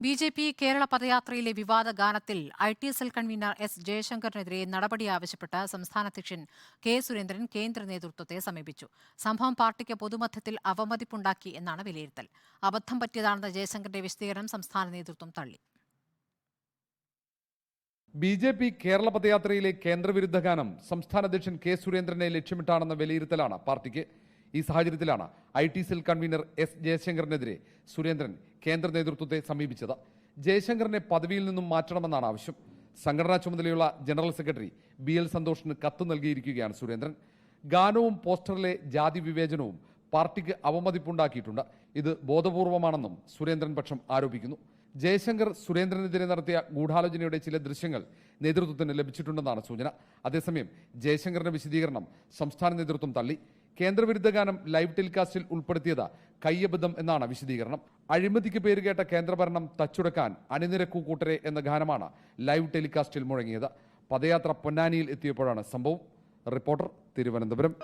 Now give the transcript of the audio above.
BJP. Kerala പദയാത്രയിലെ വിവാദ ഗാനത്തിൽ IT cell convener S ജയശങ്കറിനെതിരെ നടപടി ആവശ്യപ്പെട്ട് സംസ്ഥാന അധ്യക്ഷൻ കെ സുരേന്ദ്രൻ കേന്ദ്ര നേതൃത്വത്തെ സമീപിച്ചു. സംഭവം പാർട്ടിക്ക് പൊതുമധ്യത്തിൽ അവമതിപ്പുണ്ടാക്കി എന്നാണ് വിലയിരുത്തൽ. അബദ്ധം പറ്റിയതാണെന്ന ജയശങ്കറിന്റെ വിശദീകരണം സംസ്ഥാന നേതൃത്വം തള്ളി. ബി.ജെ.പി. കേരള പദയാത്രയിലെ കേന്ദ്രവിരുദ്ധ ഗാനം സംസ്ഥാന അധ്യക്ഷൻ കെ സുരേന്ദ്രനെ ലക്ഷ്യമിട്ടാണെന്ന വിലയിരുത്തലാണ് പാർട്ടിക്ക്. ഈ സാഹചര്യത്തിലാണ് ഐ.ടി സെൽ കൺവീനർ എസ് ജയശങ്കറിനെതിരെ സുരേന്ദ്രൻ കേന്ദ്ര നേതൃത്വത്തെ സമീപിച്ചത്. ജയശങ്കറിനെ പദവിയിൽ നിന്നും മാറ്റണമെന്നാണ് ആവശ്യം. സംഘടനാ ചുമതലയുള്ള ജനറൽ സെക്രട്ടറി ബി.എൽ. സന്തോഷിന് കത്ത് നൽകിയിരിക്കുകയാണ് സുരേന്ദ്രൻ. ഗാനവും പോസ്റ്ററിലെ ജാതി വിവേചനവും പാർട്ടിക്ക് അവമതിപ്പുണ്ടാക്കിയിട്ടുണ്ട്. ഇത് ബോധപൂർവമാണെന്നും സുരേന്ദ്രൻ പക്ഷം ആരോപിക്കുന്നു. ജയശങ്കർ സുരേന്ദ്രനെതിരെ നടത്തിയ ഗൂഢാലോചനയുടെ ചില ദൃശ്യങ്ങൾ നേതൃത്വത്തിന് ലഭിച്ചിട്ടുണ്ടെന്നാണ് സൂചന. അതേസമയം ജയശങ്കറിന്റെ വിശദീകരണം സംസ്ഥാന നേതൃത്വം തള്ളി. കേന്ദ്രവിരുദ്ധ ഗാനം ലൈവ് ടെലികാസ്റ്റിൽ ഉൾപ്പെടുത്തിയത് കയ്യബദ്ധം എന്നാണ് വിശദീകരണം. അഴിമതിക്ക് പേരുകേട്ട കേന്ദ്രഭരണം തച്ചുടക്കാൻ അണിനിരക്കൂ കൂട്ടരെ എന്ന ഗാനമാണ് ലൈവ് ടെലികാസ്റ്റിൽ മുഴങ്ങിയത്. പദയാത്ര പൊന്നാനിയിൽ എത്തിയപ്പോഴാണ് സംഭവം. റിപ്പോർട്ടർ, തിരുവനന്തപുരം.